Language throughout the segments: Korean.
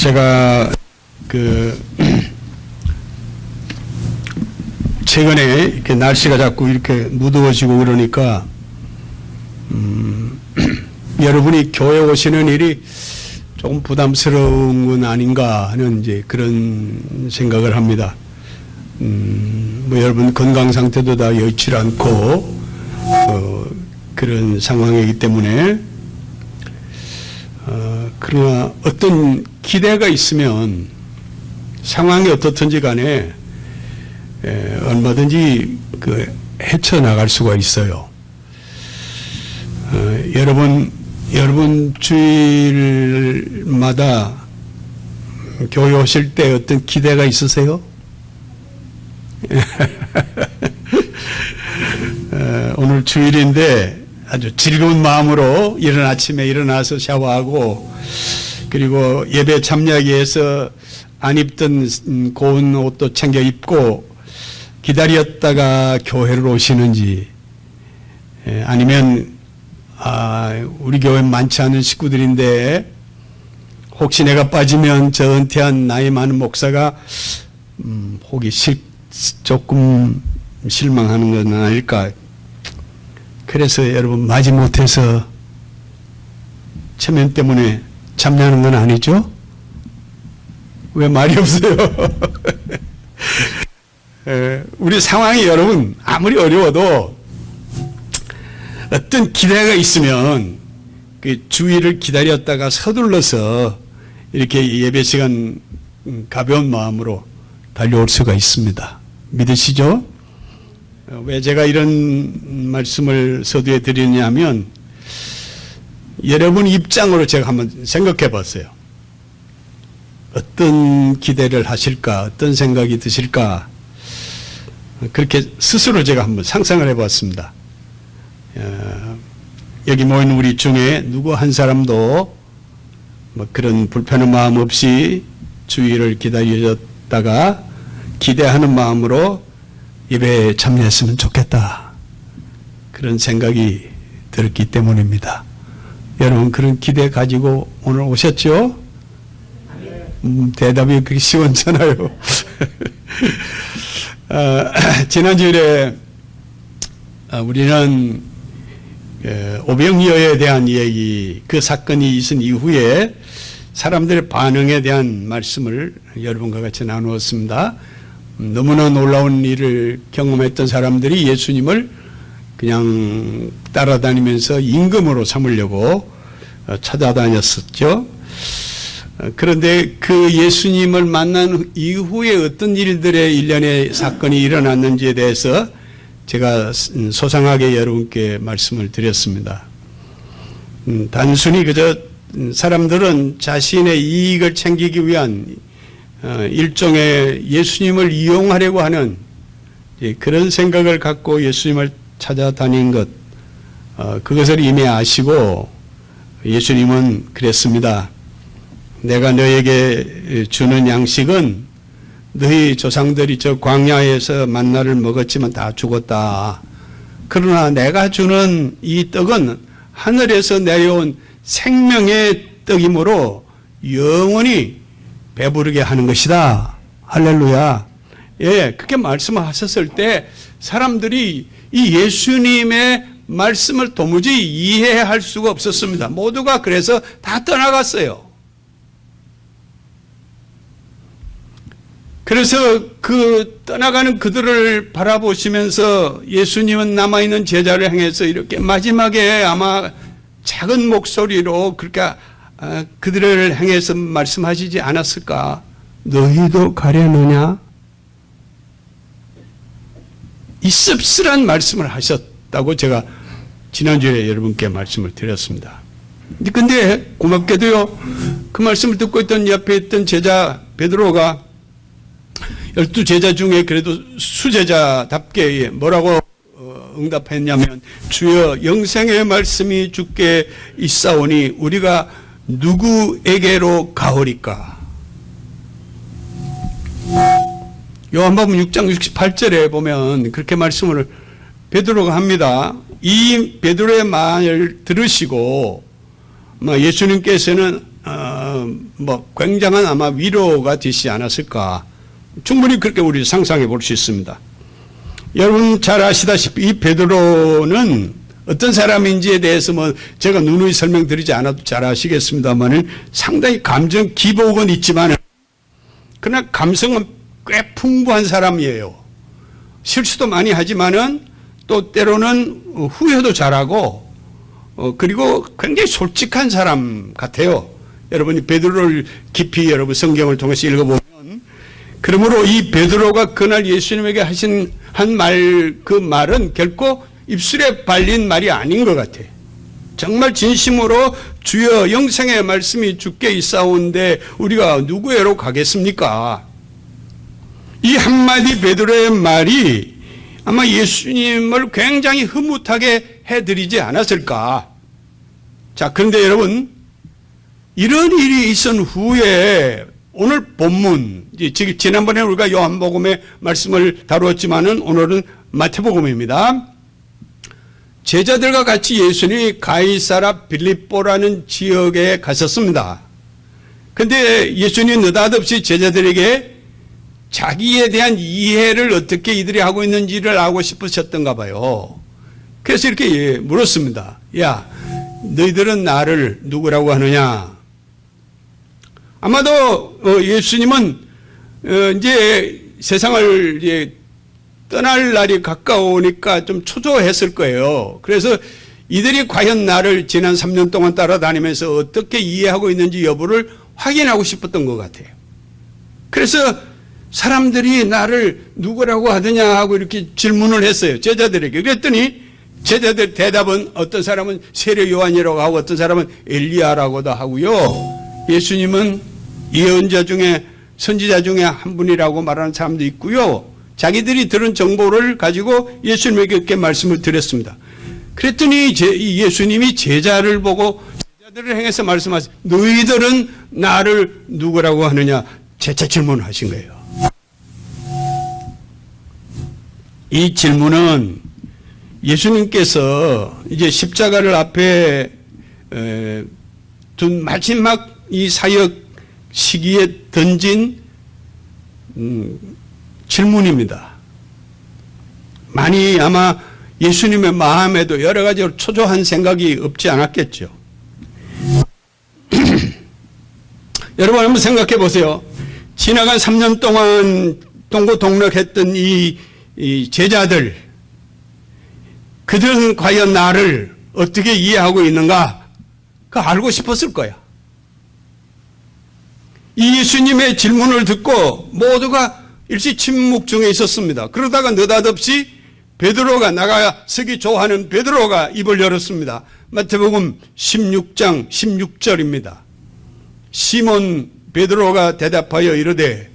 제가 최근에 이렇게 날씨가 자꾸 이렇게 무더워지고 그러니까 여러분이 교회 오시는 일이 조금 부담스러운 건 아닌가 하는 이제 그런 생각을 합니다. 뭐 여러분 건강 상태도 다 여의치 않고 그런 상황이기 때문에 그러나 어떤 기대가 있으면 상황이 어떻든지 간에 얼마든지 헤쳐나갈 수가 있어요. 여러분 주일마다 교회 오실 때 어떤 기대가 있으세요? 오늘 주일인데 아주 즐거운 마음으로 이른 아침에 일어나서 샤워하고 그리고 예배 참여하기 위해서 안 입던 고운 옷도 챙겨 입고 기다렸다가 교회를 오시는지 아니면 우리 교회 많지 않은 식구들인데 혹시 내가 빠지면 저 은퇴한 나이 많은 목사가 조금 실망하는 건 아닐까. 그래서 여러분 마지못해서 체면 때문에 참여하는 건 아니죠? 왜 말이 없어요? 우리 상황이 여러분 아무리 어려워도 어떤 기대가 있으면 그 주일을 기다렸다가 서둘러서 이렇게 예배 시간 가벼운 마음으로 달려올 수가 있습니다. 믿으시죠? 왜 제가 이런 말씀을 서두에 드리냐면 여러분 입장으로 제가 한번 생각해 봤어요. 어떤 기대를 하실까? 어떤 생각이 드실까? 그렇게 스스로 제가 한번 상상을 해 봤습니다. 여기 모인 우리 중에 누구 한 사람도 뭐 그런 불편한 마음 없이 주일을 기다렸다가 기대하는 마음으로 예배에 참여했으면 좋겠다. 그런 생각이 들었기 때문입니다. 여러분 그런 기대 가지고 오늘 오셨죠? 대답이 그렇게 시원찮아요. 지난주에 우리는 오병이어에 대한 얘기, 그 사건이 있은 이후에 사람들의 반응에 대한 말씀을 여러분과 같이 나누었습니다. 너무나 놀라운 일을 경험했던 사람들이 예수님을 그냥 따라다니면서 임금으로 삼으려고 찾아다녔었죠. 그런데 그 예수님을 만난 이후에 어떤 일들의 일련의 사건이 일어났는지에 대해서 제가 소상하게 여러분께 말씀을 드렸습니다. 단순히 그저 사람들은 자신의 이익을 챙기기 위한 일종의 예수님을 이용하려고 하는 그런 생각을 갖고 예수님을 찾아다닌 것, 그것을 이미 아시고 예수님은 그랬습니다. 내가 너에게 주는 양식은 너희 조상들이 저 광야에서 만나를 먹었지만 다 죽었다. 그러나 내가 주는 이 떡은 하늘에서 내려온 생명의 떡이므로 영원히 배부르게 하는 것이다. 할렐루야. 예, 그렇게 말씀을 하셨을 때 사람들이 이 예수님의 말씀을 도무지 이해할 수가 없었습니다. 모두가 그래서 다 떠나갔어요. 그래서 그 떠나가는 그들을 바라보시면서 예수님은 남아있는 제자를 향해서 이렇게 마지막에 아마 작은 목소리로 그렇게 그들을 향해서 말씀하시지 않았을까? 너희도 가려느냐? 이 씁쓸한 말씀을 하셨다고 제가 지난주에 여러분께 말씀을 드렸습니다. 근데 고맙게도요, 그 말씀을 듣고 있던 옆에 있던 제자 베드로가 12제자 중에 그래도 수제자답게 뭐라고 응답했냐면 주여 영생의 말씀이 주께 있사오니 우리가 누구에게로 가오리까? 요한복음 6장 68절에 보면 그렇게 말씀을 베드로가 합니다. 이 베드로의 말을 들으시고 예수님께서는 뭐 굉장한 아마 위로가 되지 않았을까. 충분히 그렇게 우리 상상해 볼 수 있습니다. 여러분 잘 아시다시피 이 베드로는 어떤 사람인지에 대해서 뭐 제가 누누이 설명드리지 않아도 잘 아시겠습니다만은 상당히 감정 기복은 있지만 그러나 감성은 꽤 풍부한 사람이에요. 실수도 많이 하지만은 또 때로는 후회도 잘하고 그리고 굉장히 솔직한 사람 같아요. 여러분이 베드로를 깊이 여러분 성경을 통해서 읽어보면 그러므로 이 베드로가 그날 예수님에게 하신 그 말은 결코 입술에 발린 말이 아닌 것 같아요. 정말 진심으로 주여 영생의 말씀이 주께 있사온데 우리가 누구에로 가겠습니까? 이 한마디 베드로의 말이 아마 예수님을 굉장히 흐뭇하게 해드리지 않았을까. 자, 그런데 여러분 이런 일이 있은 후에 오늘 본문, 지난번에 우리가 요한복음의 말씀을 다루었지만은 오늘은 마태복음입니다. 제자들과 같이 예수님이 가이사라 빌립보라는 지역에 가셨습니다. 그런데 예수님이 느닷없이 제자들에게 자기에 대한 이해를 어떻게 이들이 하고 있는지를 알고 싶으셨던가 봐요. 그래서 이렇게 물었습니다. 야, 너희들은 나를 누구라고 하느냐? 아마도 예수님은 이제 세상을 이제 떠날 날이 가까우니까 좀 초조했을 거예요. 그래서 이들이 과연 나를 지난 3년 동안 따라다니면서 어떻게 이해하고 있는지 여부를 확인하고 싶었던 것 같아요. 그래서 사람들이 나를 누구라고 하느냐 하고 이렇게 질문을 했어요. 제자들에게. 그랬더니 제자들 대답은 어떤 사람은 세례 요한이라고 하고 어떤 사람은 엘리야라고도 하고요. 예수님은 예언자 중에 선지자 중에 한 분이라고 말하는 사람도 있고요. 자기들이 들은 정보를 가지고 예수님에게 이렇게 말씀을 드렸습니다. 그랬더니 예수님이 제자를 보고 제자들을 향해서 말씀하세요. 너희들은 나를 누구라고 하느냐? 재차 질문을 하신 거예요. 이 질문은 예수님께서 이제 십자가를 앞에 둔 마지막 이 사역 시기에 던진 질문입니다. 많이 아마 예수님의 마음에도 여러 가지로 초조한 생각이 없지 않았겠죠. 여러분 한번 생각해 보세요. 지나간 3년 동안 동고동락했던 이 제자들, 그들은 과연 나를 어떻게 이해하고 있는가? 그거 알고 싶었을 거야. 이 예수님의 질문을 듣고 모두가 일시 침묵 중에 있었습니다. 그러다가 느닷없이 베드로가 나가서기 좋아하는 베드로가 입을 열었습니다. 마태복음 16장 16절입니다. 시몬 베드로가 대답하여 이르되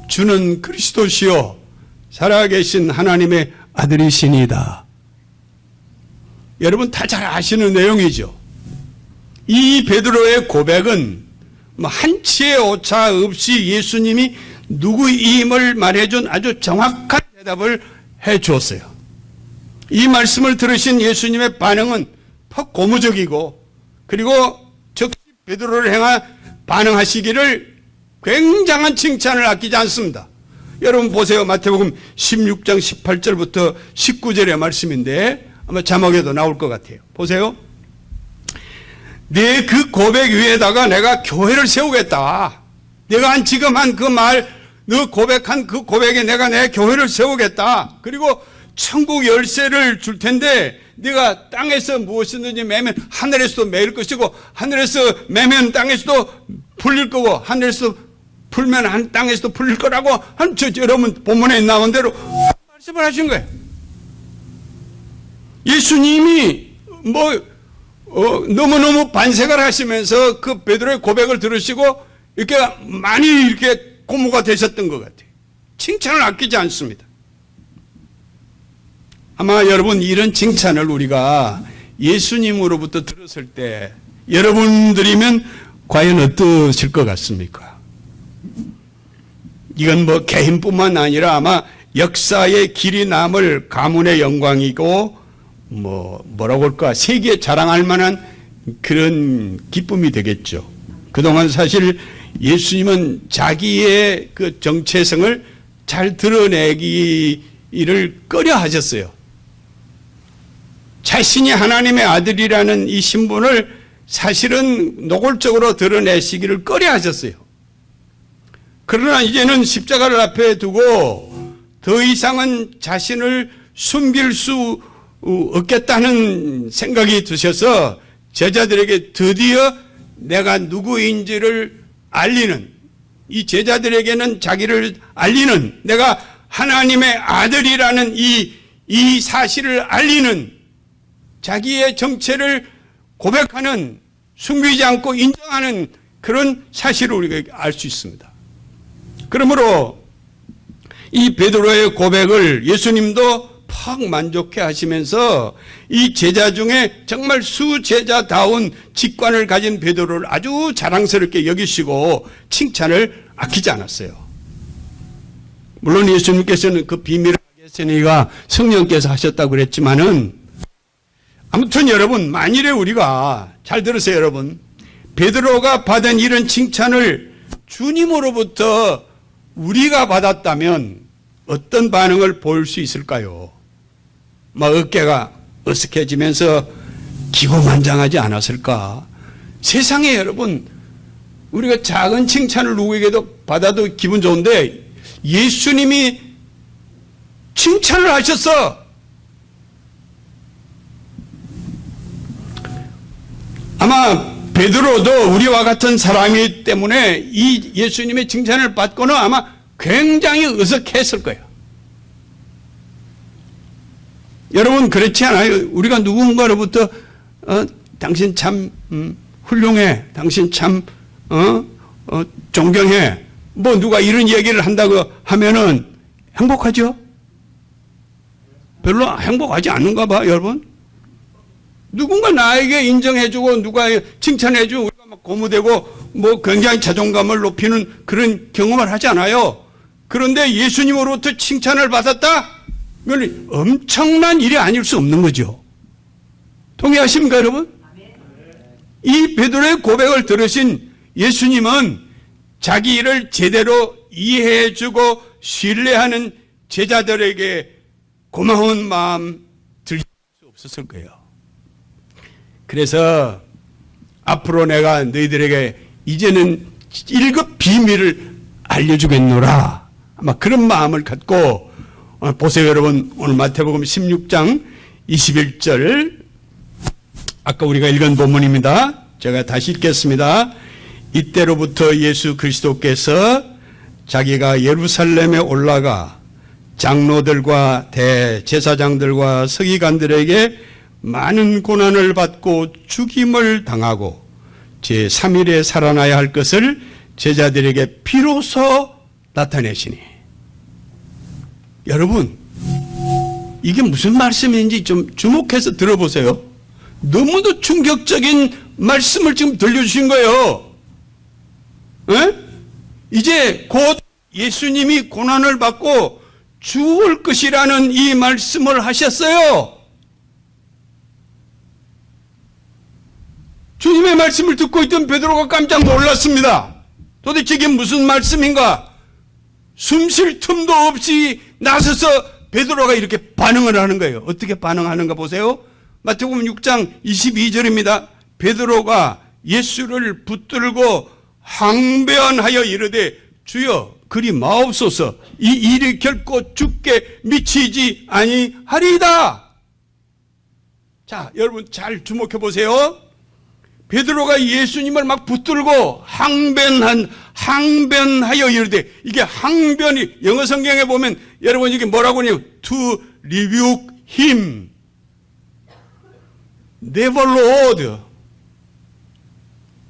주는 그리스도시요 살아계신 하나님의 아들이시니이다. 여러분 다 잘 아시는 내용이죠. 이 베드로의 고백은 한치의 오차 없이 예수님이 누구임을 말해준 아주 정확한 대답을 해 주었어요. 이 말씀을 들으신 예수님의 반응은 퍽 고무적이고 그리고 즉시 베드로를 향해 반응하시기를 굉장한 칭찬을 아끼지 않습니다. 여러분 보세요. 마태복음 16장 18절부터 19절의 말씀인데 아마 자막에도 나올 것 같아요. 보세요. 내 그 고백 위에다가 내가 교회를 세우겠다. 내가 지금 한 그 말, 너 고백한 그 고백에 내가 내 교회를 세우겠다. 그리고 천국 열쇠를 줄 텐데 네가 땅에서 무엇이든지 매면 하늘에서도 매일 것이고 하늘에서 매면 땅에서도 풀릴 거고 하늘에서 풀면 땅에서도 풀릴 거라고 여러분 본문에 나온 대로 말씀을 하신 거예요. 예수님이 너무너무 반색을 하시면서 그 베드로의 고백을 들으시고 이렇게 많이 이렇게 고무가 되셨던 것 같아요. 칭찬을 아끼지 않습니다. 아마 여러분 이런 칭찬을 우리가 예수님으로부터 들었을 때 여러분들이면 과연 어떠실 것 같습니까? 이건 개인뿐만 아니라 아마 역사의 길이 남을 가문의 영광이고 뭐라고 할까 세계에 자랑할 만한 그런 기쁨이 되겠죠. 그동안 사실 예수님은 자기의 그 정체성을 잘 드러내기를 꺼려 하셨어요. 자신이 하나님의 아들이라는 이 신분을 사실은 노골적으로 드러내시기를 꺼려 하셨어요. 그러나 이제는 십자가를 앞에 두고 더 이상은 자신을 숨길 수 없겠다는 생각이 드셔서 제자들에게 드디어 내가 누구인지를 알리는, 이 제자들에게는 자기를 알리는, 내가 하나님의 아들이라는 이 사실을 알리는, 자기의 정체를 고백하는, 숨기지 않고 인정하는 그런 사실을 우리가 알 수 있습니다. 그러므로 이 베드로의 고백을 예수님도 퍽 만족해 하시면서 이 제자 중에 정말 수제자다운 직관을 가진 베드로를 아주 자랑스럽게 여기시고 칭찬을 아끼지 않았어요. 물론 예수님께서는 그 비밀을 하겠으니가 성령께서 하셨다고 그랬지만은, 아무튼 여러분, 만일에 우리가, 잘 들으세요 여러분, 베드로가 받은 이런 칭찬을 주님으로부터 우리가 받았다면 어떤 반응을 보일 수 있을까요? 막 어깨가 어색해지면서 기고만장하지 않았을까? 세상에 여러분, 우리가 작은 칭찬을 누구에게도 받아도 기분 좋은데 예수님이 칭찬을 하셨어. 아마 베드로도 우리와 같은 사람이기 때문에 이 예수님의 칭찬을 받고는 아마 굉장히 어색했을 거예요. 여러분 그렇지 않아요? 우리가 누군가로부터 당신 참 훌륭해, 당신 참 존경해, 뭐 누가 이런 얘기를 한다고 하면은 행복하죠? 별로 행복하지 않는가 봐 여러분. 누군가 나에게 인정해주고 누가 칭찬해주고 우리가 막 고무되고 뭐 굉장히 자존감을 높이는 그런 경험을 하지 않아요. 그런데 예수님으로부터 칭찬을 받았다? 이건 엄청난 일이 아닐 수 없는 거죠. 동의하십니까 여러분? 이 베드로의 고백을 들으신 예수님은 자기 일을 제대로 이해해주고 신뢰하는 제자들에게 고마운 마음 들릴 수 없었을 거예요. 그래서 앞으로 내가 너희들에게 이제는 1급 비밀을 알려주겠노라, 아마 그런 마음을 갖고, 보세요 여러분, 오늘 마태복음 16장 21절, 아까 우리가 읽은 본문입니다. 제가 다시 읽겠습니다. 이때로부터 예수 그리스도께서 자기가 예루살렘에 올라가 장로들과 대제사장들과 서기관들에게 많은 고난을 받고 죽임을 당하고 제3일에 살아나야 할 것을 제자들에게 비로소 나타내시니. 여러분, 이게 무슨 말씀인지 좀 주목해서 들어보세요. 너무도 충격적인 말씀을 지금 들려주신 거예요. 에? 이제 곧 예수님이 고난을 받고 죽을 것이라는 이 말씀을 하셨어요. 주님의 말씀을 듣고 있던 베드로가 깜짝 놀랐습니다. 도대체 이게 무슨 말씀인가? 숨 쉴 틈도 없이 나서서 베드로가 이렇게 반응을 하는 거예요. 어떻게 반응하는가 보세요. 마태복음 6장 22절입니다. 베드로가 예수를 붙들고 항변하여 이르되 주여 그리 마옵소서, 이 일이 결코 죽게 미치지 아니하리이다. 자, 여러분 잘 주목해 보세요. 베드로가 예수님을 막 붙들고 항변하여 이르되, 이게 항변이 영어 성경에 보면 여러분 이게 뭐라고 하냐면 to rebuke him. Never Lord,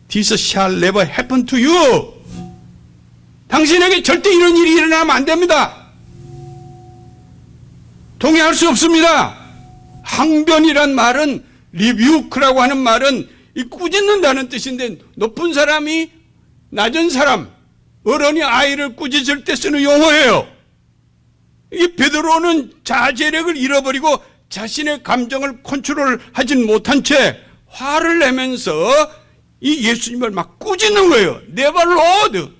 this shall never happen to you. 당신에게 절대 이런 일이 일어나면 안 됩니다. 동의할 수 없습니다. 항변이란 말은, rebuke라고 하는 말은 이 꾸짖는다는 뜻인데, 높은 사람이 낮은 사람, 어른이 아이를 꾸짖을 때 쓰는 용어예요. 이 베드로는 자제력을 잃어버리고 자신의 감정을 컨트롤하지 못한 채 화를 내면서 이 예수님을 막 꾸짖는 거예요. Never Lord.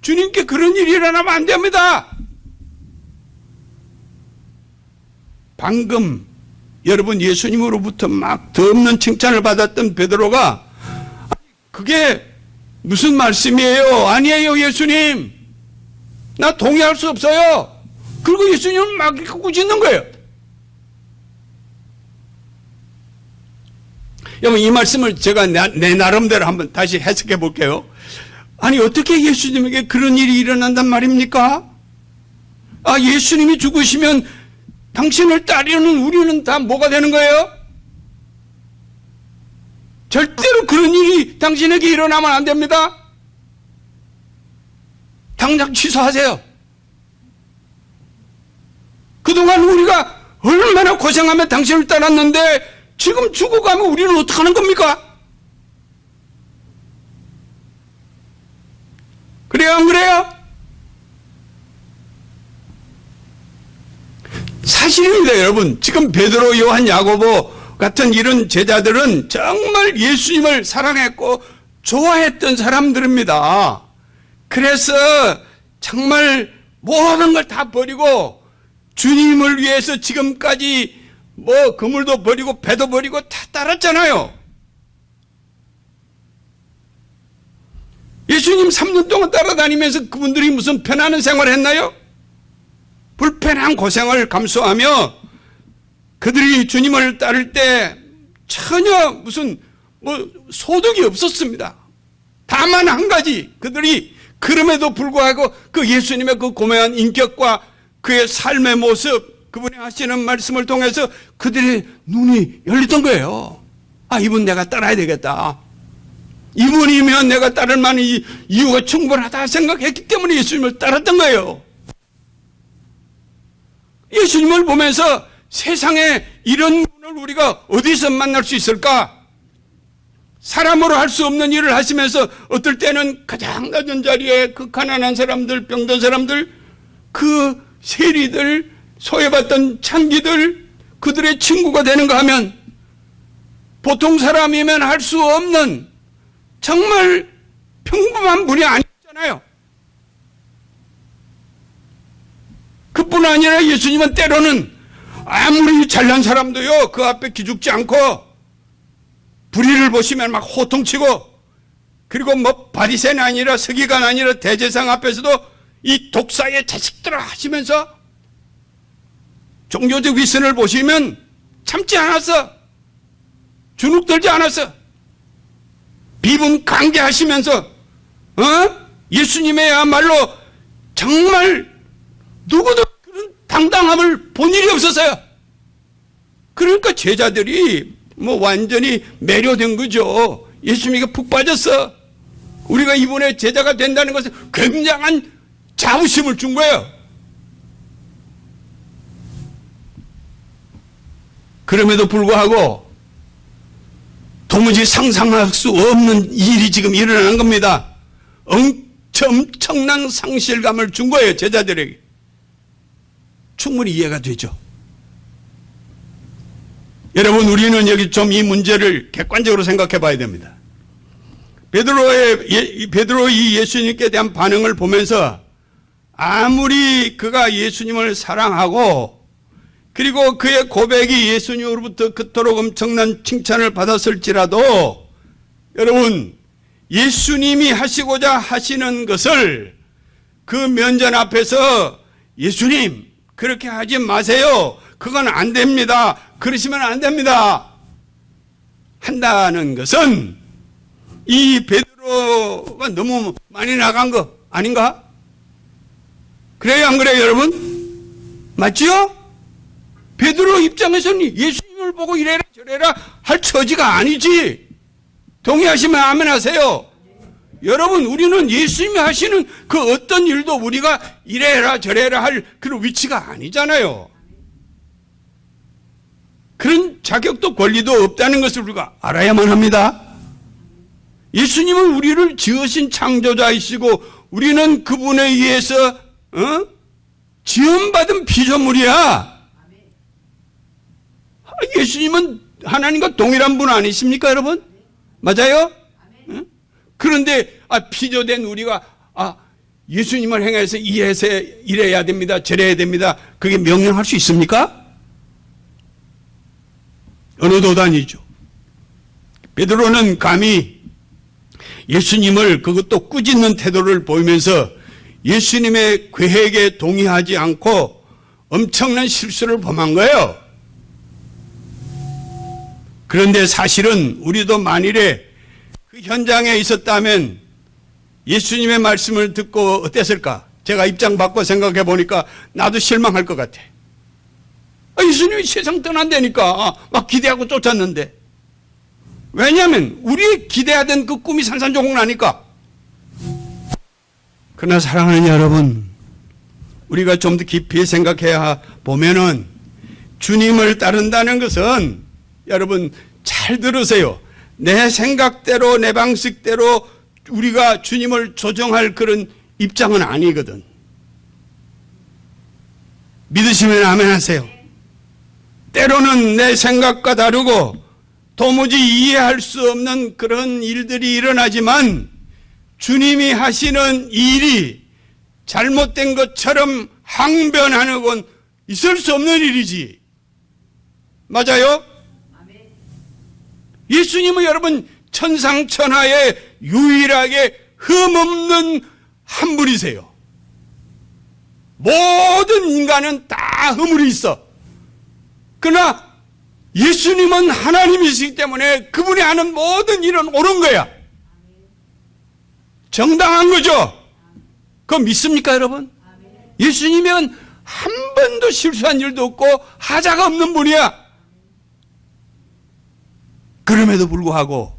주님께 그런 일이 일어나면 안 됩니다. 방금 여러분 예수님으로부터 막 더없는 칭찬을 받았던 베드로가 그게 무슨 말씀이에요? 아니에요, 예수님. 나 동의할 수 없어요. 그리고 예수님은 막 이렇게 꾸짖는 거예요. 여러분, 이 말씀을 제가 내 나름대로 한번 다시 해석해 볼게요. 아니, 어떻게 예수님에게 그런 일이 일어난단 말입니까? 아, 예수님이 죽으시면 당신을 따르는 우리는 다 뭐가 되는 거예요? 절대로 그런 일이 당신에게 일어나면 안 됩니다. 당장 취소하세요. 그동안 우리가 얼마나 고생하며 당신을 따랐는데 지금 죽어가면 우리는 어떡하는 겁니까? 그래요, 안 그래요? 사실입니다, 여러분. 지금 베드로, 요한, 야고보 같은 이런 제자들은 정말 예수님을 사랑했고 좋아했던 사람들입니다. 그래서 정말 모든 걸 다 버리고 주님을 위해서 지금까지 뭐 그물도 버리고 배도 버리고 다 따랐잖아요. 예수님 3년 동안 따라다니면서 그분들이 무슨 편안한 생활을 했나요? 불편한 고생을 감수하며 그들이 주님을 따를 때 전혀 무슨 뭐 소득이 없었습니다. 다만 한 가지, 그들이 그럼에도 불구하고 그 예수님의 그 고매한 인격과 그의 삶의 모습, 그분이 하시는 말씀을 통해서 그들의 눈이 열리던 거예요. 아, 이분 내가 따라야 되겠다. 이분이면 내가 따를 만한 이유가 충분하다 생각했기 때문에 예수님을 따랐던 거예요. 예수님을 보면서 세상에 이런 분을 우리가 어디서 만날 수 있을까? 사람으로 할 수 없는 일을 하시면서 어떨 때는 가장 낮은 자리에 그 가난한 사람들, 병든 사람들, 그 세리들, 소외받던 창기들, 그들의 친구가 되는가 하면 보통 사람이면 할 수 없는 정말 평범한 분이 아니잖아요. 그뿐 아니라 예수님은 때로는 아무리 잘난 사람도요, 그 앞에 기죽지 않고 불의를 보시면 막 호통치고, 그리고 뭐 바리새는 아니라 서기관 아니라 대제사장 앞에서도 이 독사의 자식들아 하시면서 종교적 위선을 보시면 참지 않았어. 주눅 들지 않았어. 비분 강제하시면서 예수님의야말로 정말 누구도 그런 당당함을 본 일이 없었어요. 그러니까 제자들이 뭐 완전히 매료된 거죠. 예수님에게 푹 빠졌어. 우리가 이분의 제자가 된다는 것은 굉장한 자부심을 준 거예요. 그럼에도 불구하고 도무지 상상할 수 없는 일이 지금 일어나는 겁니다. 엄청난 상실감을 준 거예요, 제자들에게. 충분히 이해가 되죠. 여러분, 우리는 여기 좀 이 문제를 객관적으로 생각해 봐야 됩니다. 베드로의 예수님께 대한 반응을 보면서 아무리 그가 예수님을 사랑하고 그리고 그의 고백이 예수님으로부터 그토록 엄청난 칭찬을 받았을지라도 여러분, 예수님이 하시고자 하시는 것을 그 면전 앞에서 예수님 그렇게 하지 마세요. 그건 안 됩니다. 그러시면 안 됩니다. 한다는 것은 이 베드로가 너무 많이 나간 거 아닌가? 그래요, 안 그래요, 여러분? 맞지요? 베드로 입장에서는 예수님을 보고 이래라 저래라 할 처지가 아니지. 동의하시면 아멘 하세요. 여러분, 우리는 예수님이 하시는 그 어떤 일도 우리가 이래라 저래라 할 그런 위치가 아니잖아요. 그런 자격도 권리도 없다는 것을 우리가 알아야만 합니다. 예수님은 우리를 지으신 창조자이시고 우리는 그분에 의해서 지음받은 피조물이야. 예수님은 하나님과 동일한 분 아니십니까, 여러분? 맞아요? 그런데 피조된 우리가 예수님을 행해서 이해해서 이래야 됩니다, 저래야 됩니다, 그게 명령할 수 있습니까? 어느 도단이죠. 베드로는 감히 예수님을 그것도 꾸짖는 태도를 보이면서 예수님의 계획에 동의하지 않고 엄청난 실수를 범한 거예요. 그런데 사실은 우리도 만일에 그 현장에 있었다면 예수님의 말씀을 듣고 어땠을까? 제가 입장 바꿔 생각해 보니까 나도 실망할 것 같아. 예수님이 세상 떠난다니까 막 기대하고 쫓았는데. 왜냐하면 우리 기대하던 그 꿈이 산산조각 나니까. 그러나 사랑하는 여러분, 우리가 좀 더 깊이 생각해야 보면은 주님을 따른다는 것은, 여러분 잘 들으세요, 내 생각대로 내 방식대로 우리가 주님을 조정할 그런 입장은 아니거든. 믿으시면 아멘 하세요. 때로는 내 생각과 다르고 도무지 이해할 수 없는 그런 일들이 일어나지만 주님이 하시는 일이 잘못된 것처럼 항변하는 건 있을 수 없는 일이지. 맞아요? 예수님은 여러분 천상천하에 유일하게 흠없는 한 분이세요. 모든 인간은 다 허물이 있어. 그러나 예수님은 하나님이시기 때문에 그분이 하는 모든 일은 옳은 거야. 정당한 거죠. 그거 믿습니까, 여러분? 예수님은 한 번도 실수한 일도 없고 하자가 없는 분이야. 그럼에도 불구하고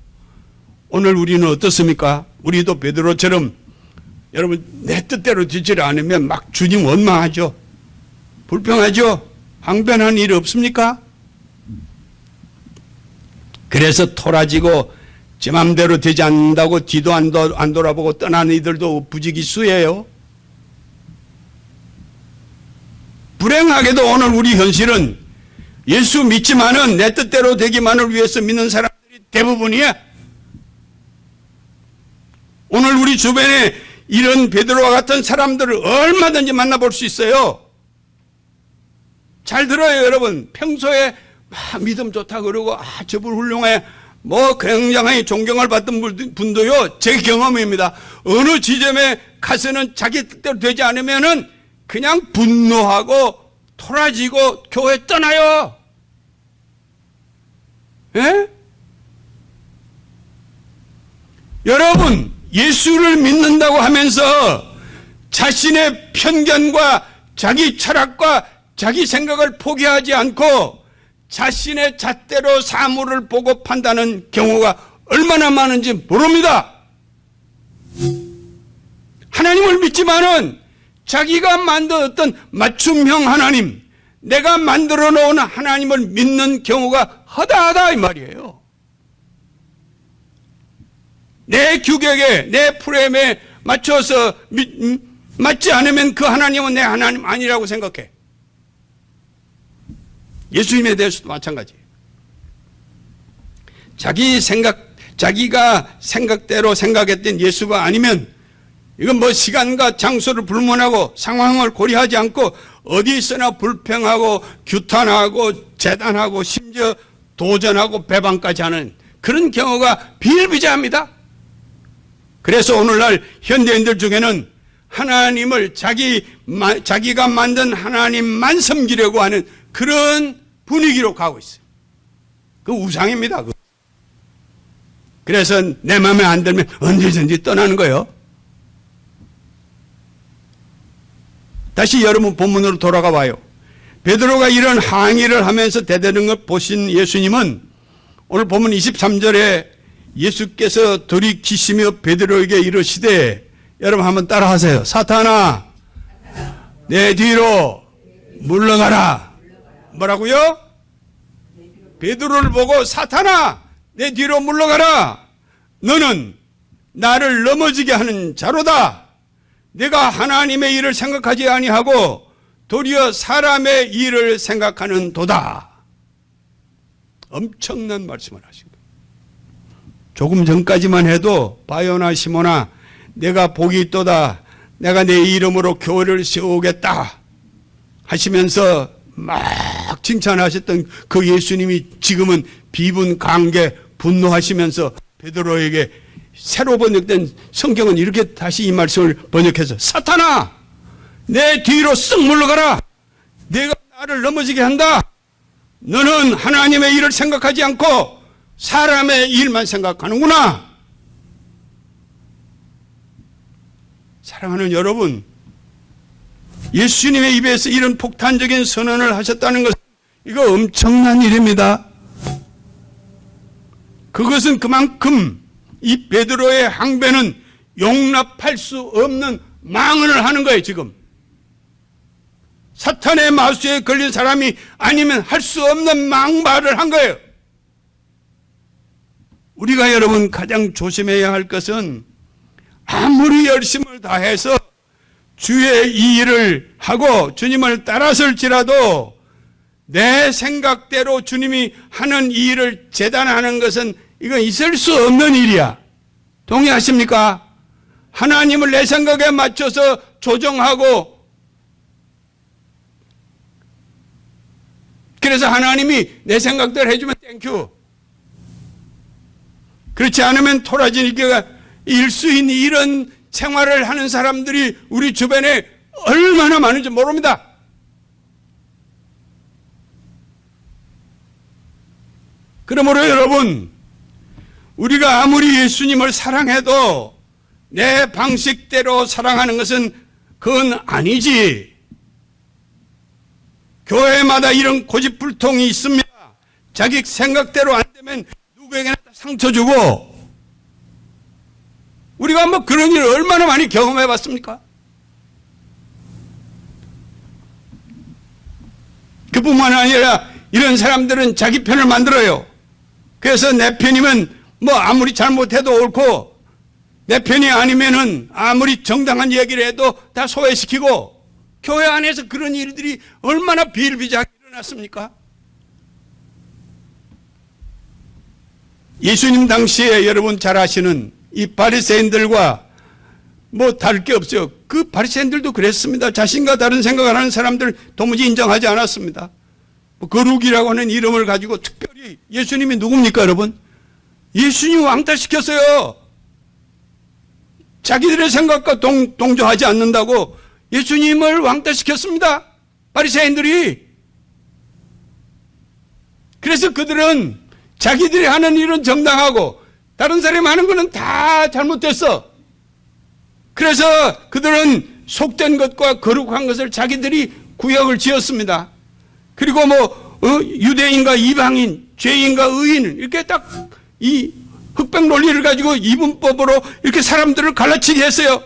오늘 우리는 어떻습니까? 우리도 베드로처럼 여러분 내 뜻대로 되지 않으면 막 주님 원망하죠. 불평하죠. 항변하는 일이 없습니까? 그래서 토라지고 제 맘대로 되지 않는다고 뒤도 안 돌아보고 떠나는 이들도 부지기수예요. 불행하게도 오늘 우리 현실은 예수 믿지만은 내 뜻대로 되기만을 위해서 믿는 사람들이 대부분이야. 오늘 우리 주변에 이런 베드로와 같은 사람들을 얼마든지 만나볼 수 있어요. 잘 들어요, 여러분. 평소에 믿음 좋다 그러고 저분 훌륭해, 굉장히 존경을 받던 분도요, 제 경험입니다. 어느 지점에 가서는 자기 뜻대로 되지 않으면은 그냥 분노하고 토라지고 교회 떠나요. 예? 여러분, 예수를 믿는다고 하면서 자신의 편견과 자기 철학과 자기 생각을 포기하지 않고 자신의 잣대로 사물을 보고 판단하는 경우가 얼마나 많은지 모릅니다. 하나님을 믿지만은 자기가 만든 어떤 맞춤형 하나님, 내가 만들어 놓은 하나님을 믿는 경우가 허다하다 이 말이에요. 내 규격에, 내 프레임에 맞춰서 맞지 않으면 그 하나님은 내 하나님 아니라고 생각해. 예수님에 대해서도 마찬가지예요. 자기가 생각대로 생각했던 예수가 아니면 이건 시간과 장소를 불문하고 상황을 고려하지 않고 어디 있으나 불평하고 규탄하고 재단하고 심지어 도전하고 배반까지 하는 그런 경우가 비일비재합니다. 그래서 오늘날 현대인들 중에는 하나님을 자기가 만든 하나님만 섬기려고 하는 그런 분위기로 가고 있어요. 그 우상입니다. 그래서 내 마음에 안 들면 언제든지 떠나는 거예요. 다시 여러분 본문으로 돌아가 봐요. 베드로가 이런 항의를 하면서 대드는 걸 보신 예수님은 오늘 본문 23절에 예수께서 돌이키시며 베드로에게 이르시되, 여러분 한번 따라하세요. 사탄아, 내 뒤로 물러가라. 뭐라고요? 베드로를 보고 사탄아, 내 뒤로 물러가라. 너는 나를 넘어지게 하는 자로다. 내가 하나님의 일을 생각하지 아니하고 도리어 사람의 일을 생각하는 도다. 엄청난 말씀을 하신 거예요. 조금 전까지만 해도 바요나 시모나 내가 복이 있도다. 내가 내 이름으로 교회를 세우겠다 하시면서 막 칭찬하셨던 그 예수님이 지금은 비분, 강개, 분노하시면서 베드로에게 새로 번역된 성경은 이렇게 다시 이 말씀을 번역해서 사탄아 내 뒤로 쓱 물러가라. 내가 나를 넘어지게 한다. 너는 하나님의 일을 생각하지 않고 사람의 일만 생각하는구나. 사랑하는 여러분, 예수님의 입에서 이런 폭탄적인 선언을 하셨다는 것은 이거 엄청난 일입니다. 그것은 그만큼 이 베드로의 항변은 용납할 수 없는 망언을 하는 거예요. 지금 사탄의 마수에 걸린 사람이 아니면 할 수 없는 막말을 한 거예요. 우리가 여러분 가장 조심해야 할 것은 아무리 열심을 다해서 주의 이 일을 하고 주님을 따라설지라도 내 생각대로 주님이 하는 이 일을 재단하는 것은 이건 있을 수 없는 일이야. 동의하십니까? 하나님을 내 생각에 맞춰서 조정하고 그래서 하나님이 내 생각대로 해주면 땡큐. 그렇지 않으면 토라지니까 일수인 이런 생활을 하는 사람들이 우리 주변에 얼마나 많은지 모릅니다. 그러므로 여러분, 우리가 아무리 예수님을 사랑해도 내 방식대로 사랑하는 것은 그건 아니지. 교회마다 이런 고집불통이 있습니다. 자기 생각대로 안 되면 누구에게나 상처 주고, 우리가 뭐 그런 일을 얼마나 많이 경험해 봤습니까? 그뿐만 아니라 이런 사람들은 자기 편을 만들어요. 그래서 내 편이면 뭐 아무리 잘못해도 옳고 내 편이 아니면은 아무리 정당한 얘기를 해도 다 소외시키고, 교회 안에서 그런 일들이 얼마나 비일비재하게 일어났습니까? 예수님 당시에 여러분 잘 아시는 이 바리새인들과 뭐 다를 게 없어요. 그 바리새인들도 그랬습니다. 자신과 다른 생각을 하는 사람들 도무지 인정하지 않았습니다. 뭐 거룩이라고 하는 이름을 가지고 특별히 예수님이 누굽니까 여러분? 예수님 왕따시켰어요. 자기들의 생각과 동조하지 않는다고 예수님을 왕따시켰습니다. 바리새인들이. 그래서 그들은 자기들이 하는 일은 정당하고 다른 사람이 하는 것은 다 잘못됐어. 그래서 그들은 속된 것과 거룩한 것을 자기들이 구역을 지었습니다. 그리고 뭐 유대인과 이방인, 죄인과 의인 이렇게 딱 이 흑백 논리를 가지고 이분법으로 이렇게 사람들을 갈라치게 했어요.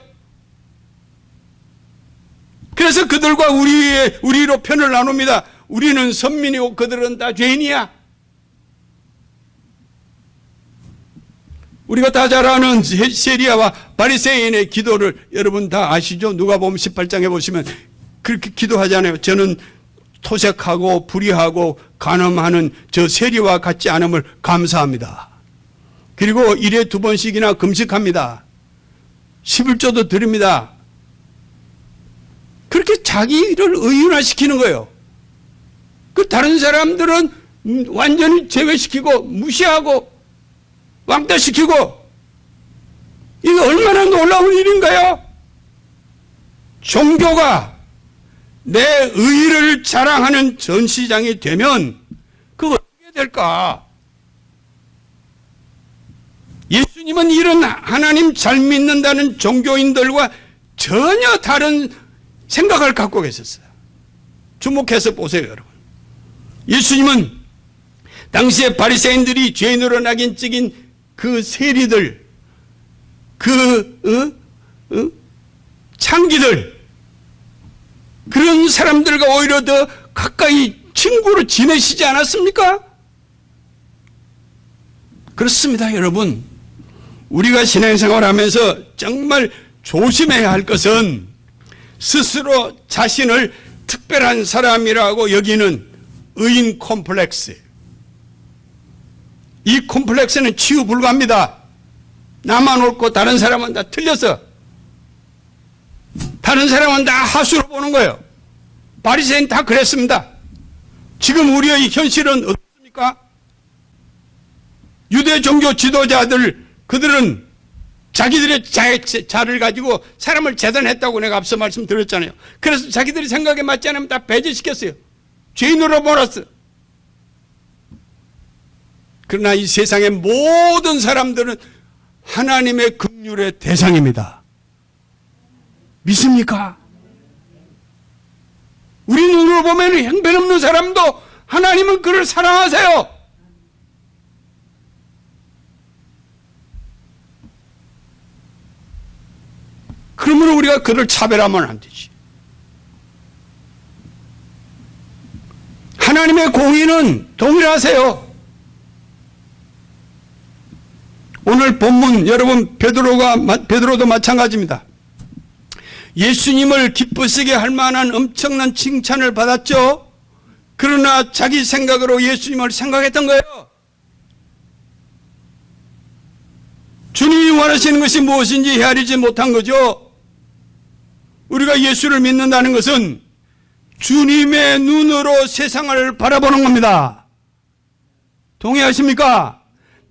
그래서 그들과 우리로 편을 나눕니다. 우리는 선민이고 그들은 다 죄인이야. 우리가 다 잘 아는 세리야와 바리새인의 기도를 여러분 다 아시죠? 누가복음 18장에 보시면 그렇게 기도하잖아요. 저는 토색하고 불의하고 간음하는 저 세리와 같지 않음을 감사합니다. 그리고 일에 2번씩이나 금식합니다. 11조도 드립니다. 그렇게 자기를 의인화시키는 거예요. 그 다른 사람들은 완전히 제외시키고 무시하고 왕따시키고, 이게 얼마나 놀라운 일인가요? 종교가 내 의의를 자랑하는 전시장이 되면 그거 어떻게 될까? 예수님은 이런 하나님 잘 믿는다는 종교인들과 전혀 다른 생각을 갖고 계셨어요. 주목해서 보세요, 여러분. 예수님은 당시에 바리새인들이 죄인으로 낙인 찍인 그 세리들, 창기들, 그런 사람들과 오히려 더 가까이 친구로 지내시지 않았습니까? 그렇습니다, 여러분. 우리가 신앙생활 하면서 정말 조심해야 할 것은 스스로 자신을 특별한 사람이라고 여기는 의인 콤플렉스. 이 콤플렉스는 치유 불가합니다. 나만 옳고 다른 사람은 다 틀렸어. 다른 사람은 다 하수로 보는 거예요. 바리새인 다 그랬습니다. 지금 우리의 현실은 어떻습니까? 유대 종교 지도자들, 그들은 자기들의 자를 가지고 사람을 재단했다고 내가 앞서 말씀드렸잖아요. 그래서 자기들이 생각에 맞지 않으면 다 배제시켰어요. 죄인으로 몰았어요. 그러나 이 세상의 모든 사람들은 하나님의 긍휼의 대상입니다. 믿습니까? 우리 눈으로 보면 형편없는 사람도 하나님은 그를 사랑하세요. 그러므로 우리가 그를 차별하면 안 되지. 하나님의 공의는 동일하세요. 오늘 본문 여러분 베드로도 마찬가지입니다. 예수님을 기쁘시게 할 만한 엄청난 칭찬을 받았죠. 그러나 자기 생각으로 예수님을 생각했던 거예요. 주님이 원하시는 것이 무엇인지 헤아리지 못한 거죠. 우리가 예수를 믿는다는 것은 주님의 눈으로 세상을 바라보는 겁니다. 동의하십니까?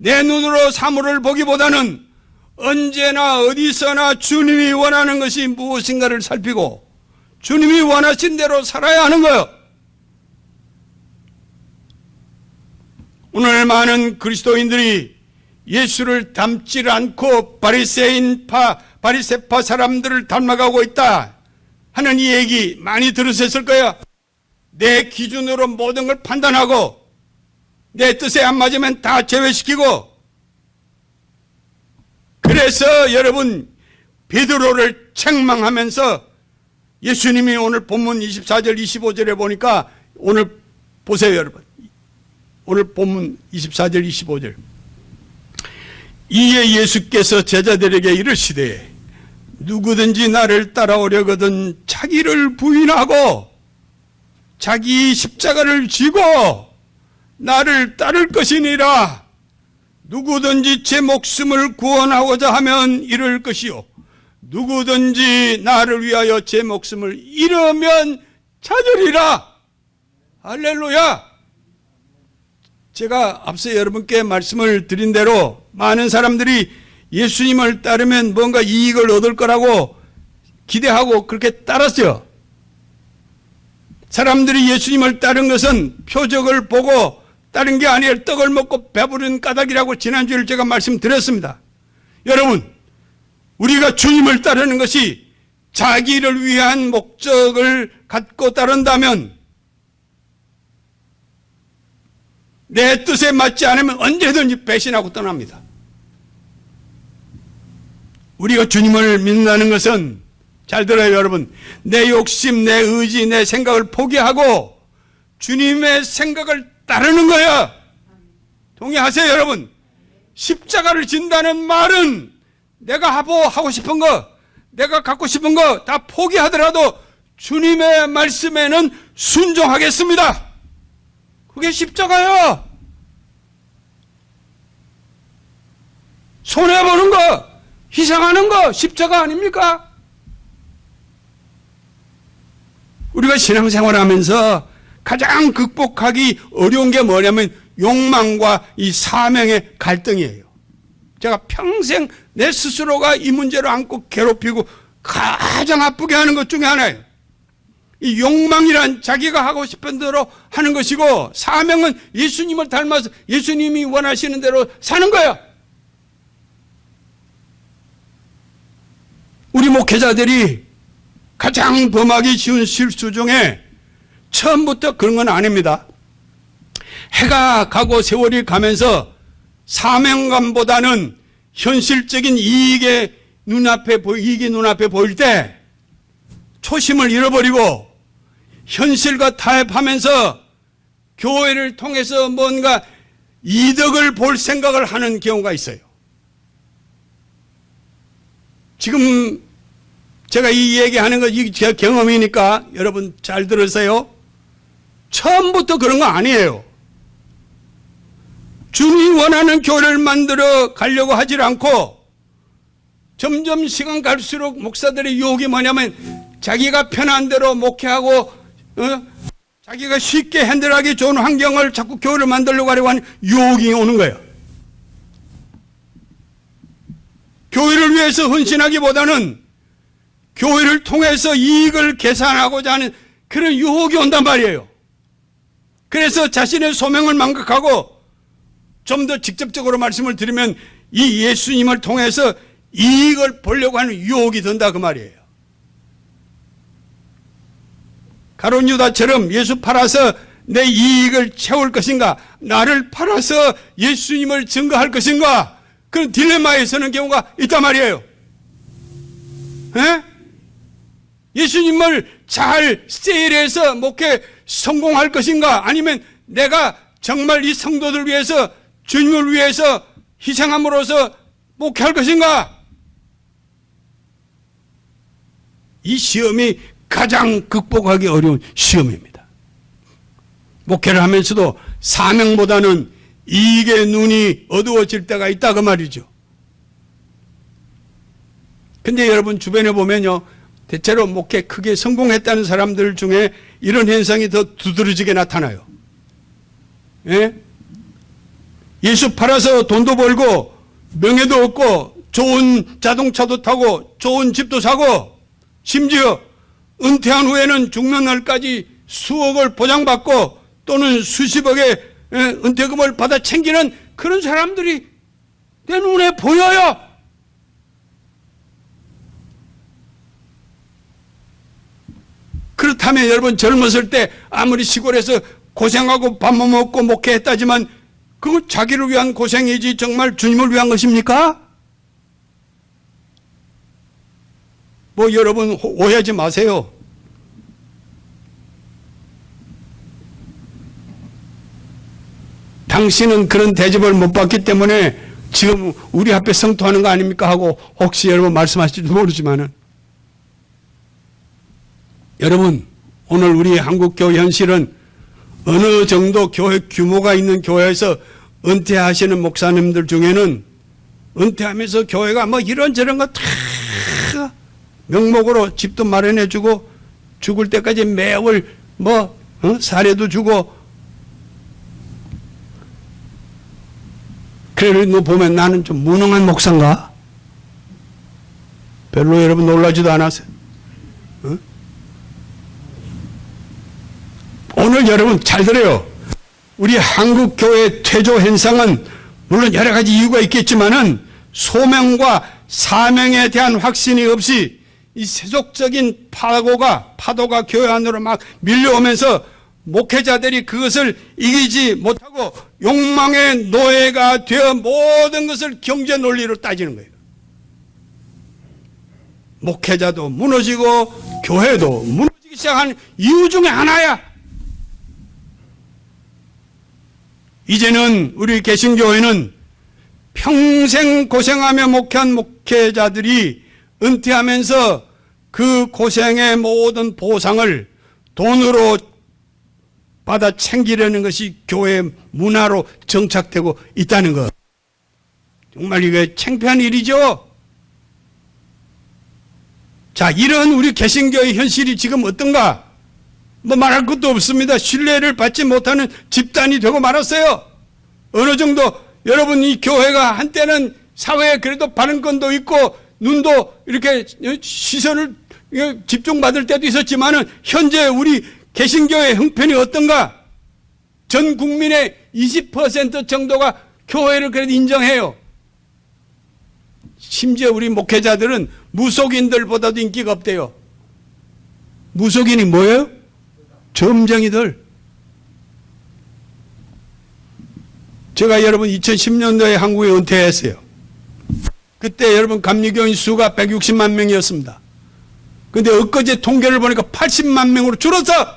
내 눈으로 사물을 보기보다는 언제나 어디서나 주님이 원하는 것이 무엇인가를 살피고 주님이 원하신 대로 살아야 하는 거예요. 오늘 많은 그리스도인들이 예수를 닮지 않고 바리새파 사람들을 닮아가고 있다 하는 이 얘기 많이 들으셨을 거예요. 내 기준으로 모든 걸 판단하고 내 뜻에 안 맞으면 다 제외시키고, 그래서 여러분 베드로를 책망하면서 예수님이 오늘 본문 24절 25절에 보니까, 오늘 보세요 여러분, 오늘 본문 24절 25절. 이에 예수께서 제자들에게 이르시되 누구든지 나를 따라오려거든 자기를 부인하고 자기 십자가를 지고 나를 따를 것이니라. 누구든지 제 목숨을 구원하고자 하면 잃을 것이요 누구든지 나를 위하여 제 목숨을 잃으면 찾으리라. 할렐루야. 제가 앞서 여러분께 말씀을 드린 대로 많은 사람들이 예수님을 따르면 뭔가 이익을 얻을 거라고 기대하고 그렇게 따랐어요. 사람들이 예수님을 따른 것은 표적을 보고 따른 게 아니라 떡을 먹고 배부른 까닭이라고 지난주에 제가 말씀드렸습니다. 여러분, 우리가 주님을 따르는 것이 자기를 위한 목적을 갖고 따른다면, 내 뜻에 맞지 않으면 언제든지 배신하고 떠납니다. 우리가 주님을 믿는다는 것은, 잘 들어요 여러분, 내 욕심, 내 의지, 내 생각을 포기하고 주님의 생각을 따르는 거야. 동의하세요 여러분? 십자가를 진다는 말은 내가 하고 싶은 거, 내가 갖고 싶은 거 다 포기하더라도 주님의 말씀에는 순종하겠습니다. 그게 십자가야. 손해보는 거, 희생하는 거 십자가 아닙니까? 우리가 신앙생활을 하면서 가장 극복하기 어려운 게 뭐냐면 욕망과 이 사명의 갈등이에요. 제가 평생 내 스스로가 이 문제를 안고 괴롭히고 가장 아프게 하는 것 중에 하나예요. 이 욕망이란 자기가 하고 싶은 대로 하는 것이고, 사명은 예수님을 닮아서 예수님이 원하시는 대로 사는 거야. 우리 목회자들이 가장 범하기 쉬운 실수 중에 처음부터 그런 건 아닙니다. 해가 가고 세월이 가면서 사명감보다는 현실적인 이익이 눈앞에 보일 때 초심을 잃어버리고 현실과 타협하면서 교회를 통해서 뭔가 이득을 볼 생각을 하는 경우가 있어요. 지금 제가 이 얘기하는 거 제 경험이니까 여러분 잘 들으세요. 처음부터 그런 거 아니에요. 주님이 원하는 교회를 만들어 가려고 하질 않고 점점 시간 갈수록 목사들의 유혹이 뭐냐면 자기가 편한 대로 목회하고 자기가 쉽게 핸들하기 좋은 환경을 자꾸 교회를 만들려고 하려고 하는 유혹이 오는 거예요. 교회를 위해서 헌신하기보다는 교회를 통해서 이익을 계산하고자 하는 그런 유혹이 온단 말이에요. 그래서 자신의 소명을 망각하고 좀 더 직접적으로 말씀을 드리면 이 예수님을 통해서 이익을 보려고 하는 유혹이 든다 그 말이에요. 가룟 유다처럼 예수 팔아서 내 이익을 채울 것인가, 나를 팔아서 예수님을 증거할 것인가, 그런 딜레마에 서는 경우가 있단 말이에요. 에? 예수님을 잘 세일해서 목회 성공할 것인가, 아니면 내가 정말 이 성도들 위해서 주님을 위해서 희생함으로써 목회할 것인가? 이 시험이 가장 극복하기 어려운 시험입니다. 목회를 하면서도 사명보다는 이익의 눈이 어두워질 때가 있다 그 말이죠. 근데 여러분 주변에 보면요, 대체로 목회 크게 성공했다는 사람들 중에 이런 현상이 더 두드러지게 나타나요. 예? 예수 팔아서 돈도 벌고 명예도 얻고 좋은 자동차도 타고 좋은 집도 사고 심지어 은퇴한 후에는 죽는 날까지 수억을 보장받고 또는 수십억의 은퇴금을 받아 챙기는 그런 사람들이 내 눈에 보여요. 그렇다면 여러분 젊었을 때 아무리 시골에서 고생하고 밥 못 먹고 목회했다지만 그건 자기를 위한 고생이지 정말 주님을 위한 것입니까? 뭐 여러분 오해하지 마세요. 당신은 그런 대접을 못 받기 때문에 지금 우리 앞에 성토하는 거 아닙니까 하고 혹시 여러분 말씀하실지도 모르지만은, 여러분 오늘 우리 한국교회 현실은 어느 정도 교회 규모가 있는 교회에서 은퇴하시는 목사님들 중에는 은퇴하면서 교회가 뭐 이런저런 거 다 명목으로 집도 마련해주고 죽을 때까지 매월 사례도 주고, 그래 너 보면 나는 좀 무능한 목사인가? 별로 여러분 놀라지도 않았어요. 오늘 여러분 잘 들어요. 우리 한국 교회 퇴조 현상은 물론 여러 가지 이유가 있겠지만은 소명과 사명에 대한 확신이 없이 이 세속적인 파도가 교회 안으로 막 밀려오면서 목회자들이 그것을 이기지 못하고 욕망의 노예가 되어 모든 것을 경제 논리로 따지는 거예요. 목회자도 무너지고 교회도 무너지기 시작한 이유 중에 하나야. 이제는 우리 개신교회는 평생 고생하며 목회한 목회자들이 은퇴하면서 그 고생의 모든 보상을 돈으로 받아 챙기려는 것이 교회 문화로 정착되고 있다는 것. 정말 이게 창피한 일이죠. 자, 이런 우리 개신교의 현실이 지금 어떤가? 뭐 말할 것도 없습니다. 신뢰를 받지 못하는 집단이 되고 말았어요. 어느 정도 여러분 이 교회가 한때는 사회에 그래도 발언권도 있고 눈도 이렇게 시선을 집중받을 때도 있었지만은 현재 우리 개신교의 형편이 어떤가? 전 국민의 20% 정도가 교회를 그래도 인정해요. 심지어 우리 목회자들은 무속인들보다도 인기가 없대요. 무속인이 뭐예요? 점쟁이들. 제가 여러분 2010년도에 한국에 은퇴했어요. 그때 여러분 감리교인 수가 160만 명이었습니다. 근데 엊그제 통계를 보니까 80만 명으로 줄었어.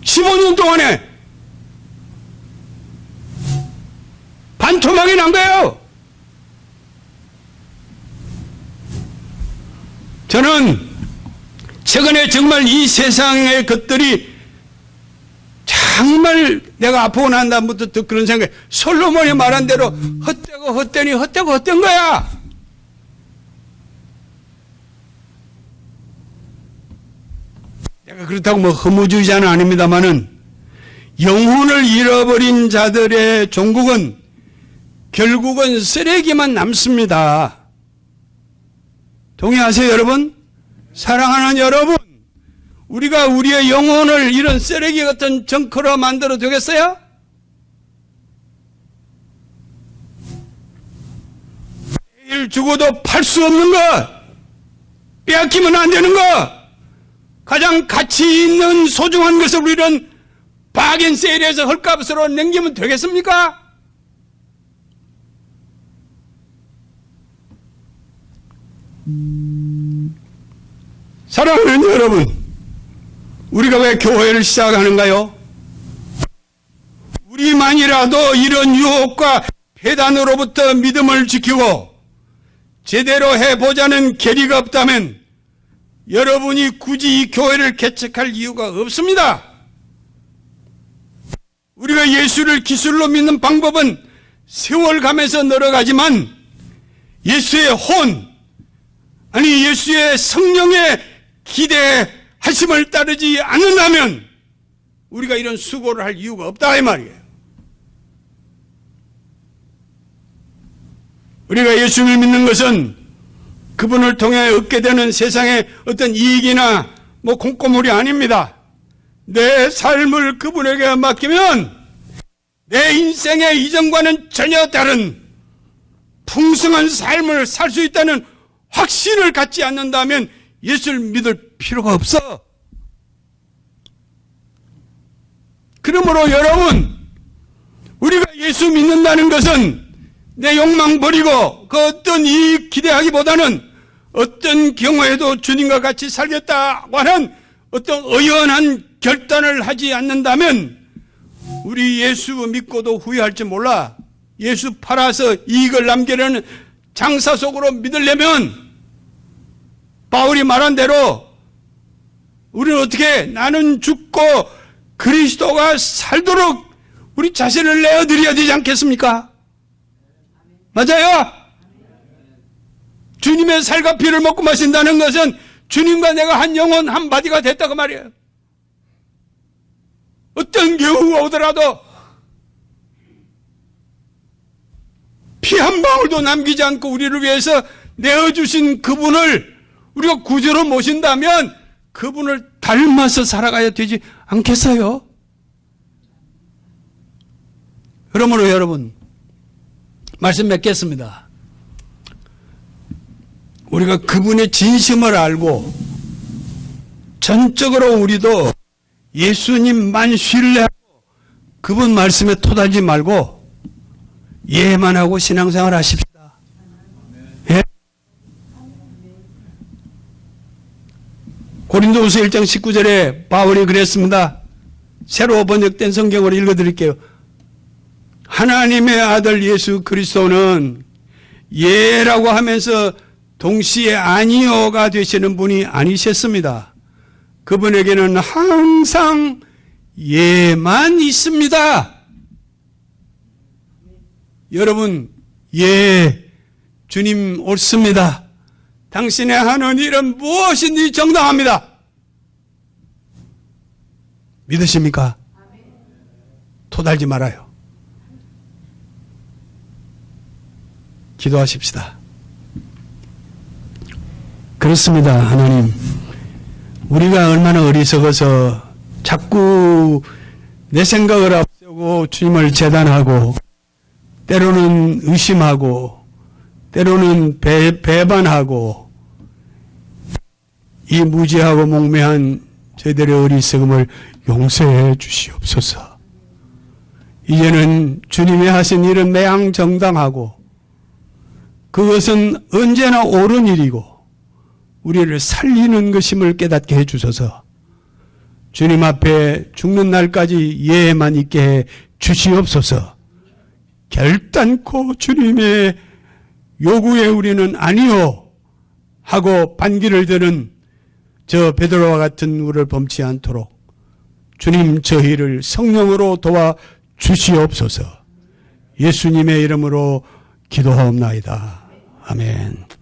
15년 동안에 반토막이 난 거예요. 저는 최근에 정말 이 세상의 것들이 정말 내가 아프고 난 다음부터 그런 생각이, 솔로몬이 말한 대로 헛되고 헛되니 헛되고 헛된 거야. 내가 그렇다고 뭐 허무주의자는 아닙니다만은 영혼을 잃어버린 자들의 종국은 결국은 쓰레기만 남습니다. 동의하세요, 여러분? 사랑하는 여러분, 우리가 우리의 영혼을 이런 쓰레기 같은 정크로 만들어 두겠어요? 내일 죽어도 팔 수 없는 것, 빼앗기면 안 되는 것, 가장 가치 있는 소중한 것을 우리는 바겐세일에서 헐값으로 남기면 되겠습니까? 사랑하는 여러분, 우리가 왜 교회를 시작하는가요? 우리만이라도 이런 유혹과 배단으로부터 믿음을 지키고 제대로 해보자는 계리가 없다면 여러분이 굳이 이 교회를 개척할 이유가 없습니다. 우리가 예수를 기술로 믿는 방법은 세월 가면서 늘어가지만 예수의 혼, 아니 예수의 성령의 기대하심을 따르지 않는다면 우리가 이런 수고를 할 이유가 없다 이 말이에요. 우리가 예수를 믿는 것은 그분을 통해 얻게 되는 세상의 어떤 이익이나 뭐 콩고물이 아닙니다. 내 삶을 그분에게 맡기면 내 인생의 이전과는 전혀 다른 풍성한 삶을 살 수 있다는 확신을 갖지 않는다면 예수를 믿을 필요가 없어. 그러므로 여러분, 우리가 예수 믿는다는 것은 내 욕망 버리고 그 어떤 이익 기대하기보다는 어떤 경우에도 주님과 같이 살겠다고 하는 어떤 의연한 결단을 하지 않는다면 우리 예수 믿고도 후회할지 몰라. 예수 팔아서 이익을 남기려는 장사 속으로 믿으려면 바울이 말한 대로 우리는 어떻게 나는 죽고 그리스도가 살도록 우리 자신을 내어드려야 되지 않겠습니까? 맞아요? 주님의 살과 피를 먹고 마신다는 것은 주님과 내가 한 영혼 한 바디가 됐다고 말이에요. 어떤 경우가 오더라도 피 한 방울도 남기지 않고 우리를 위해서 내어주신 그분을 우리가 구주로 모신다면 그분을 닮아서 살아가야 되지 않겠어요? 그러므로 여러분, 말씀 맺겠습니다. 우리가 그분의 진심을 알고 전적으로 우리도 예수님만 신뢰하고 그분 말씀에 토달지 말고 예만 하고 신앙생활 하십시다. 예? 고린도후서 1장 19절에 바울이 그랬습니다. 새로 번역된 성경으로 읽어드릴게요. 하나님의 아들 예수 그리스도는 예라고 하면서 동시에 아니요가 되시는 분이 아니셨습니다. 그분에게는 항상 예만 있습니다. 여러분, 예, 주님 옳습니다. 당신의 하는 일은 무엇인지 정당합니다. 믿으십니까? 토달지 말아요. 기도하십시다. 그렇습니다. 하나님, 우리가 얼마나 어리석어서 자꾸 내 생각을 앞세우고 주님을 재단하고 때로는 의심하고 때로는 배반하고 이 무지하고 몽매한 저희들의 어리석음을 용서해 주시옵소서. 이제는 주님이 하신 일은 매양 정당하고 그것은 언제나 옳은 일이고 우리를 살리는 것임을 깨닫게 해주셔서 주님 앞에 죽는 날까지 예만 있게 해 주시옵소서. 결단코 주님의 요구에 우리는 아니요 하고 반기를 드는 저 베드로와 같은 우를 범치 않도록 주님 저희를 성령으로 도와 주시옵소서. 예수님의 이름으로 기도하옵나이다. 아멘.